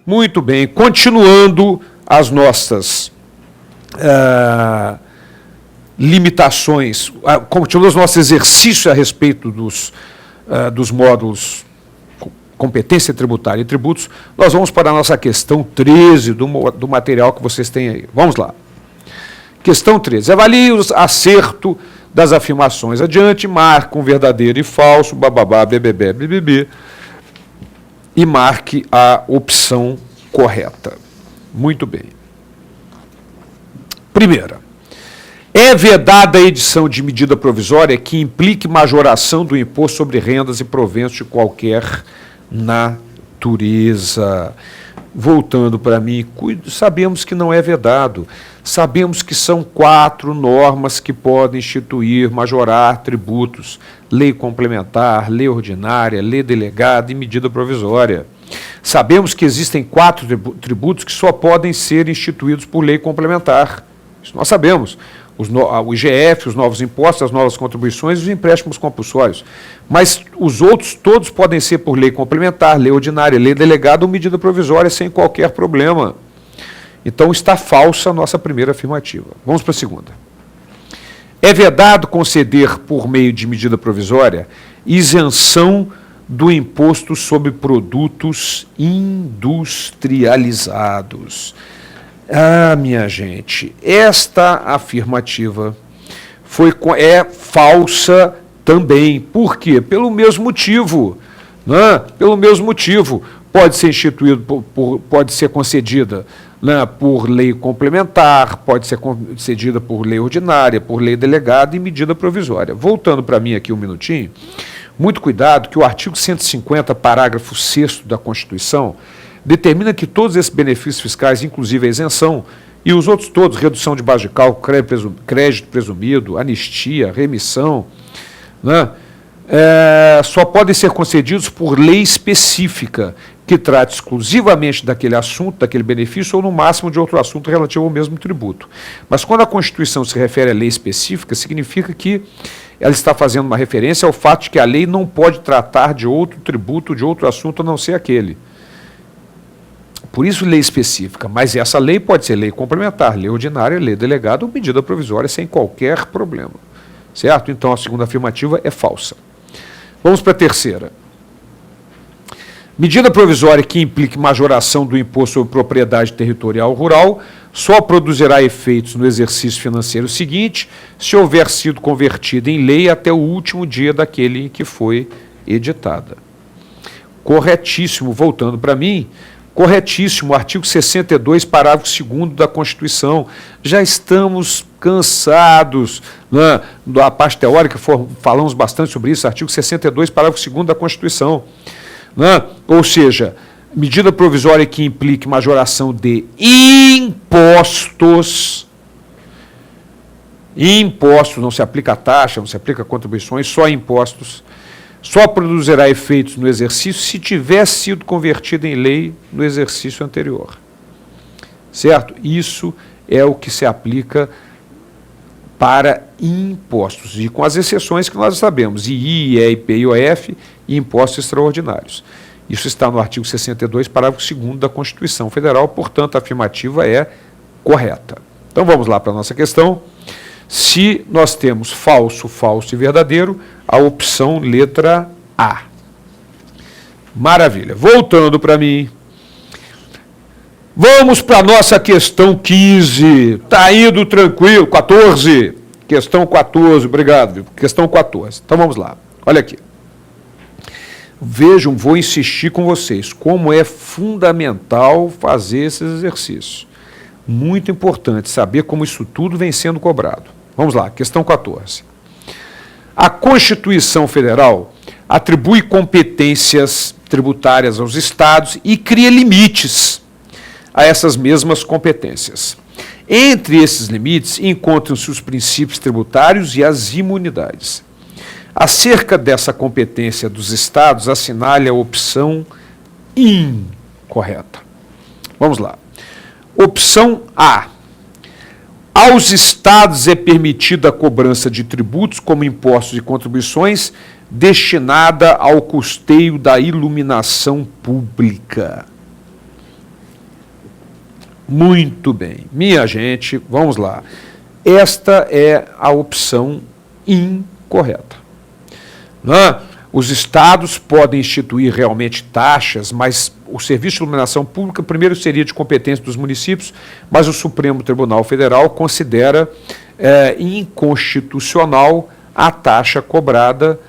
Muito bem, continuando as nossas limitações, continuando os nossos exercícios a respeito dos módulos competência tributária e tributos, nós vamos para a nossa questão 13 do material que vocês têm aí. Vamos lá. Questão 13. Avalie o acerto das afirmações adiante, marque um verdadeiro e falso, bababá, bbb, bbb, e marque a opção correta. Muito bem. Primeira. É vedada a edição de medida provisória que implique majoração do imposto sobre rendas e proventos de qualquer natureza. Voltando para mim, sabemos que não é vedado. Sabemos que são 4 normas que podem instituir, majorar tributos: lei complementar, lei ordinária, lei delegada e medida provisória. Sabemos que existem 4 tributos que só podem ser instituídos por lei complementar. Isso nós sabemos. O IGF, os novos impostos, as novas contribuições e os empréstimos compulsórios. Mas os outros todos podem ser por lei complementar, lei ordinária, lei delegada ou medida provisória sem qualquer problema. Então está falsa a nossa primeira afirmativa. Vamos para a segunda. É vedado conceder, por meio de medida provisória, isenção do imposto sobre produtos industrializados. Minha gente, esta afirmativa é falsa também. Por quê? Pelo mesmo motivo. Né? Pelo mesmo motivo. Pode ser instituído, pode ser concedida, né, por lei complementar, pode ser concedida por lei ordinária, por lei delegada e medida provisória. Voltando para mim aqui um minutinho, muito cuidado que o artigo 150, parágrafo 6º da Constituição, determina que todos esses benefícios fiscais, inclusive a isenção, e os outros todos, redução de base de cálculo, crédito presumido, anistia, remissão, né, só podem ser concedidos por lei específica, que trate exclusivamente daquele assunto, daquele benefício, ou no máximo de outro assunto relativo ao mesmo tributo. Mas quando a Constituição se refere à lei específica, significa que ela está fazendo uma referência ao fato de que a lei não pode tratar de outro tributo, de outro assunto, a não ser aquele. Por isso, lei específica, mas essa lei pode ser lei complementar, lei ordinária, lei delegada ou medida provisória sem qualquer problema. Certo? Então, a segunda afirmativa é falsa. Vamos para a terceira. Medida provisória que implique majoração do imposto sobre propriedade territorial rural só produzirá efeitos no exercício financeiro seguinte se houver sido convertida em lei até o último dia daquele em que foi editada. Corretíssimo, voltando para mim, corretíssimo, artigo 62, parágrafo 2º da Constituição. Já estamos cansados, né, da parte teórica, falamos bastante sobre isso, artigo 62, parágrafo 2º da Constituição. Né? Ou seja, medida provisória que implique majoração de impostos, não se aplica a taxa, não se aplica a contribuições, só impostos, só produzirá efeitos no exercício se tiver sido convertida em lei no exercício anterior. Certo? Isso é o que se aplica para impostos, e com as exceções que nós sabemos, II, IEP, IOF e impostos extraordinários. Isso está no artigo 62, parágrafo 2º da Constituição Federal, portanto, a afirmativa é correta. Então, vamos lá para a nossa questão. Se nós temos falso, falso e verdadeiro, a opção letra A. Maravilha. Voltando para mim. Vamos para a nossa questão 15. Está indo tranquilo. 14. Questão 14, obrigado. Questão 14. Então vamos lá. Olha aqui. Vejam, vou insistir com vocês, como é fundamental fazer esses exercícios. Muito importante saber como isso tudo vem sendo cobrado. Vamos lá, questão 14. A Constituição Federal atribui competências tributárias aos estados e cria limites a essas mesmas competências. Entre esses limites encontram-se os princípios tributários e as imunidades. Acerca dessa competência dos estados, assinale a opção incorreta. Vamos lá. Opção A. Aos estados é permitida a cobrança de tributos, como impostos e contribuições, destinada ao custeio da iluminação pública. Muito bem. Minha gente, vamos lá. Esta é a opção incorreta. Não? Os estados podem instituir realmente taxas, mas o serviço de iluminação pública, primeiro, seria de competência dos municípios, mas o Supremo Tribunal Federal considera inconstitucional a taxa cobrada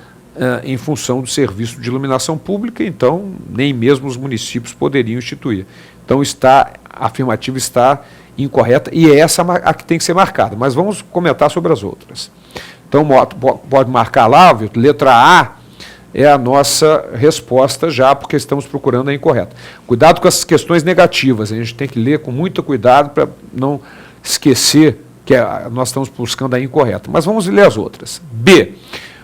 em função do serviço de iluminação pública, então nem mesmo os municípios poderiam instituir. Então a afirmativa está incorreta e é essa a que tem que ser marcada, mas vamos comentar sobre as outras. Então pode marcar lá, Vitor, letra A é a nossa resposta já, porque estamos procurando a incorreta. Cuidado com essas questões negativas, a gente tem que ler com muito cuidado para não esquecer que nós estamos buscando a incorreta. Mas vamos ler as outras. B.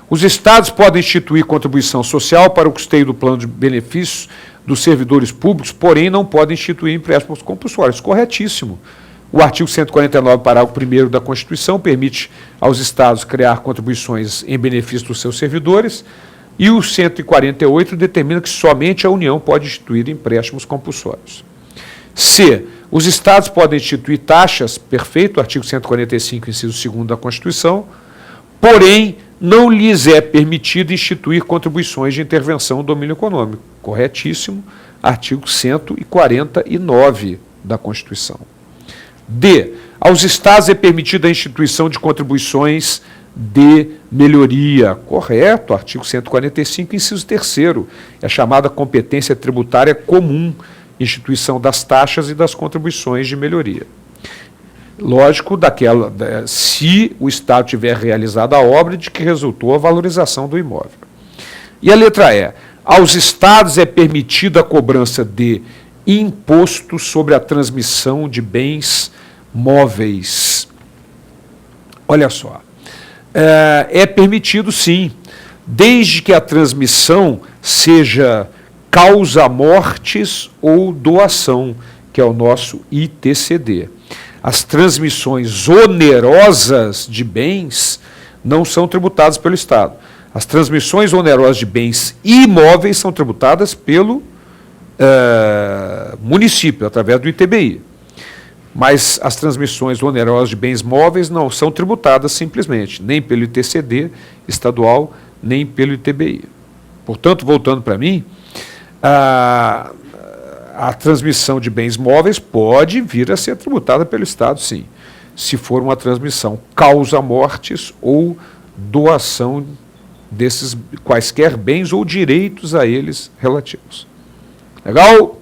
Os estados podem instituir contribuição social para o custeio do plano de benefícios dos servidores públicos, porém não podem instituir empréstimos compulsórios. Corretíssimo. O artigo 149, parágrafo 1º da Constituição, permite aos estados criar contribuições em benefício dos seus servidores, e o 148 determina que somente a União pode instituir empréstimos compulsórios. C. Os estados podem instituir taxas, perfeito, artigo 145, inciso 2º da Constituição, porém não lhes é permitido instituir contribuições de intervenção no domínio econômico. Corretíssimo, artigo 149 da Constituição. D. Aos estados é permitida a instituição de contribuições de melhoria. Correto, artigo 145, inciso 3º. É chamada competência tributária comum, instituição das taxas e das contribuições de melhoria. Lógico, se o Estado tiver realizado a obra de que resultou a valorização do imóvel. E a letra E. Aos estados é permitida a cobrança de imposto sobre a transmissão de bens móveis. Olha só. É permitido, sim, desde que a transmissão seja causa-mortes ou doação, que é o nosso ITCD. As transmissões onerosas de bens não são tributadas pelo Estado. As transmissões onerosas de bens imóveis são tributadas pelo município, através do ITBI. Mas as transmissões onerosas de bens móveis não são tributadas simplesmente, nem pelo ITCD estadual, nem pelo ITBI. Portanto, voltando para mim, a transmissão de bens móveis pode vir a ser tributada pelo Estado, sim, se for uma transmissão causa-mortes ou doação desses quaisquer bens ou direitos a eles relativos. Legal?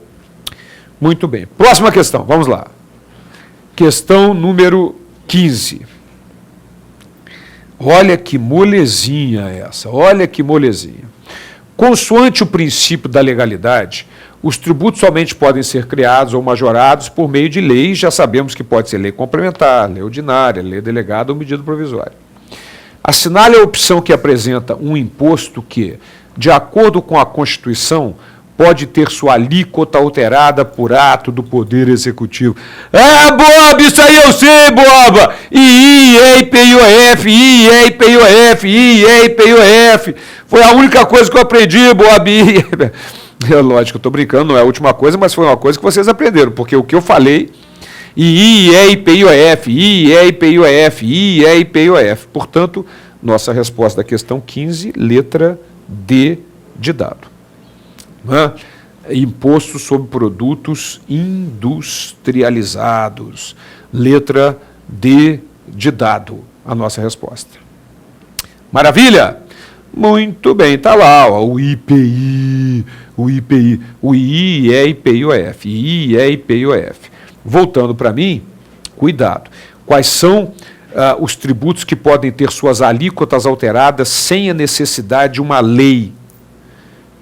Muito bem. Próxima questão, vamos lá. Questão número 15. Olha que molezinha essa, olha que molezinha. Consoante o princípio da legalidade, os tributos somente podem ser criados ou majorados por meio de leis, já sabemos que pode ser lei complementar, lei ordinária, lei delegada ou medida provisória. Assinale a opção que apresenta um imposto que, de acordo com a Constituição, pode ter sua alíquota alterada por ato do Poder Executivo. Bob, isso aí eu sei, Boba! IEIPIOF, IEIPIOF, IEIPIOF. Foi a única coisa que eu aprendi, Bob. É lógico, eu estou brincando, não é a última coisa, mas foi uma coisa que vocês aprenderam, porque o que eu falei, IEIPIOF, IEIPIOF, IEIPIOF. Portanto, nossa resposta da questão 15, letra D de dado. Imposto sobre produtos industrializados. Letra D de dado, a nossa resposta. Maravilha? Muito bem, está lá, ó, o IPI, o I é IPIOF, I é IPIOF. Voltando para mim, cuidado. Quais são os tributos que podem ter suas alíquotas alteradas sem a necessidade de uma lei,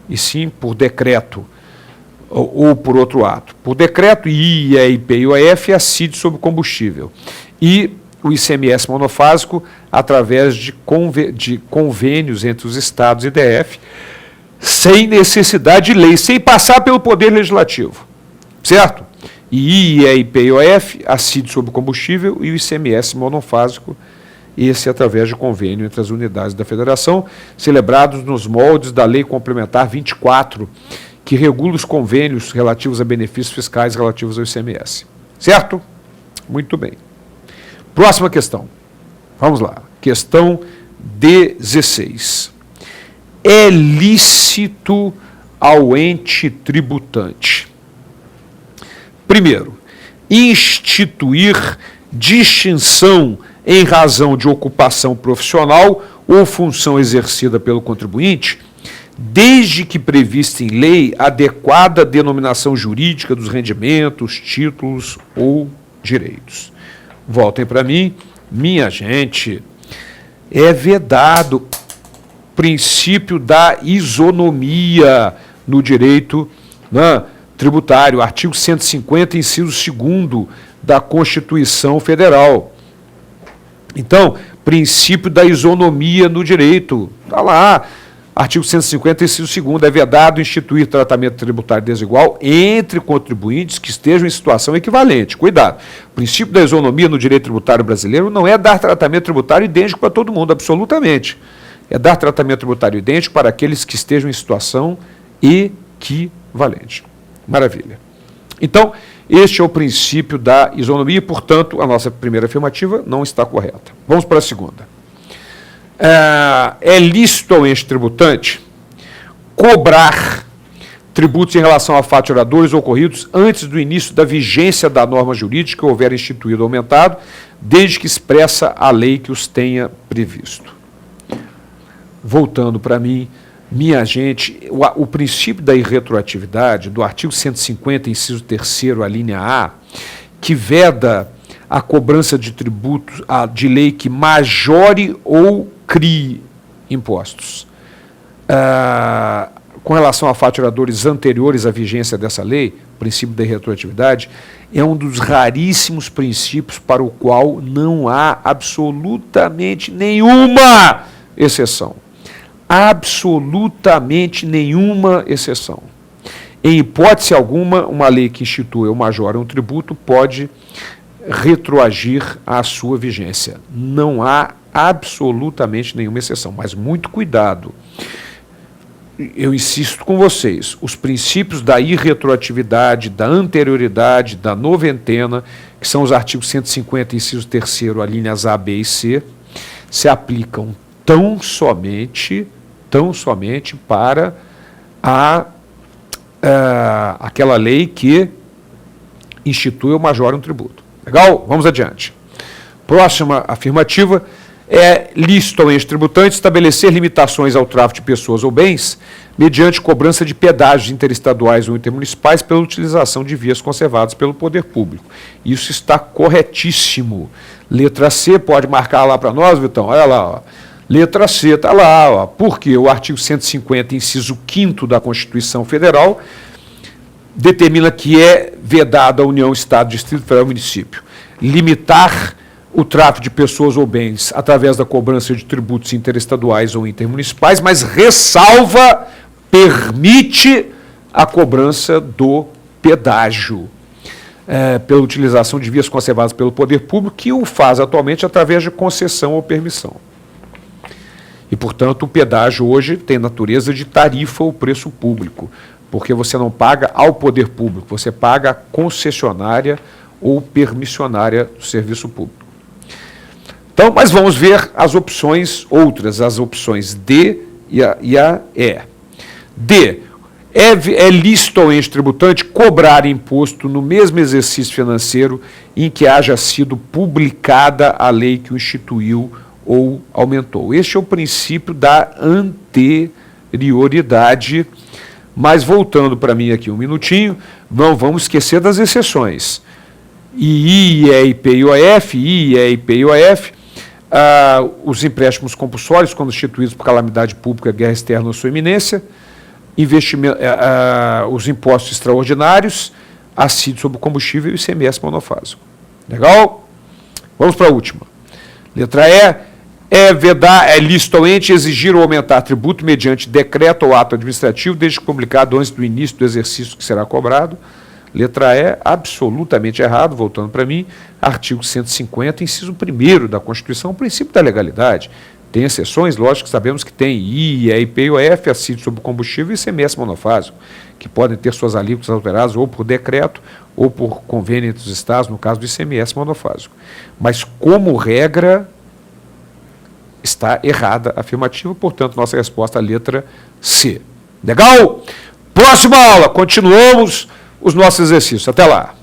e sim por decreto ou por outro ato? Por decreto, I é IPIOF, a CID sobre combustível. E o ICMS monofásico através de convênios entre os estados e DF, sem necessidade de lei, sem passar pelo Poder Legislativo. Certo? E I é IPIOF, a CID sobre combustível e o ICMS monofásico, esse através de convênio entre as unidades da Federação, celebrados nos moldes da Lei Complementar 24, que regula os convênios relativos a benefícios fiscais relativos ao ICMS. Certo? Muito bem. Próxima questão. Vamos lá. Questão 16. É lícito ao ente tributante: primeiro, instituir distinção em razão de ocupação profissional ou função exercida pelo contribuinte, desde que prevista em lei adequada denominação jurídica dos rendimentos, títulos ou direitos. Voltem para mim, minha gente, é vedado princípio da isonomia no direito, né, tributário, artigo 150, inciso 2º da Constituição Federal. Então, princípio da isonomia no direito, está lá, artigo 150, inciso 2º, é vedado instituir tratamento tributário desigual entre contribuintes que estejam em situação equivalente. Cuidado, o princípio da isonomia no direito tributário brasileiro não é dar tratamento tributário idêntico para todo mundo, absolutamente. É dar tratamento tributário idêntico para aqueles que estejam em situação equivalente. Maravilha. Então, este é o princípio da isonomia e, portanto, a nossa primeira afirmativa não está correta. Vamos para a segunda. É lícito ao ente tributante cobrar tributos em relação a fatos geradores ocorridos antes do início da vigência da norma jurídica que houver instituído ou aumentado, desde que expressa a lei que os tenha previsto. Voltando para mim, minha gente, o princípio da irretroatividade do artigo 150, inciso 3º, a linha A, que veda a cobrança de tributos de lei que majore ou crie impostos. Com relação a fatos geradores anteriores à vigência dessa lei, o princípio da irretroatividade é um dos raríssimos princípios para o qual não há absolutamente nenhuma exceção. Absolutamente nenhuma exceção. Em hipótese alguma, uma lei que institui ou majora um tributo pode retroagir à sua vigência. Não há absolutamente nenhuma exceção, mas muito cuidado. Eu insisto com vocês, os princípios da irretroatividade, da anterioridade, da noventena, que são os artigos 150, inciso 3º, alíneas A, B e C, se aplicam tão somente para aquela lei que institui ou majora um tributo. Legal? Vamos adiante. Próxima afirmativa: é lícito ao ente tributante estabelecer limitações ao tráfico de pessoas ou bens mediante cobrança de pedágios interestaduais ou intermunicipais pela utilização de vias conservadas pelo poder público. Isso está corretíssimo. Letra C, pode marcar lá para nós, Vitão? Olha lá, ó. Letra C está lá, ó, porque o artigo 150, inciso 5º da Constituição Federal, determina que é vedado à União, Estado, Distrito Federal e Município limitar o tráfico de pessoas ou bens através da cobrança de tributos interestaduais ou intermunicipais, mas permite a cobrança do pedágio pela utilização de vias conservadas pelo poder público, que o faz atualmente através de concessão ou permissão. E, portanto, o pedágio hoje tem natureza de tarifa ou preço público, porque você não paga ao poder público, você paga à concessionária ou permissionária do serviço público. Então, mas vamos ver as opções outras, as opções D e a E. D. É lícito ao ente tributante cobrar imposto no mesmo exercício financeiro em que haja sido publicada a lei que o instituiu ou aumentou. Este é o princípio da anterioridade. Mas voltando para mim aqui um minutinho, não vamos esquecer das exceções. IEIP e IOF, os empréstimos compulsórios, quando instituídos por calamidade pública, guerra externa ou sua iminência, os impostos extraordinários, assíduo sobre o combustível e o ICMS monofásico. Legal? Vamos para a última. Letra E. É lícito ao ente exigir ou aumentar tributo mediante decreto ou ato administrativo, desde que publicado antes do início do exercício que será cobrado. Letra E, absolutamente errado, voltando para mim, artigo 150, inciso 1º da Constituição, o princípio da legalidade. Tem exceções, lógico que sabemos que tem IA, IPI-OF, acide sobre combustível e ICMS monofásico, que podem ter suas alíquotas alteradas ou por decreto ou por convênio entre os estados, no caso do ICMS monofásico. Mas, como regra, está errada a afirmativa, portanto, nossa resposta é a letra C. Legal? Próxima aula, continuamos os nossos exercícios. Até lá.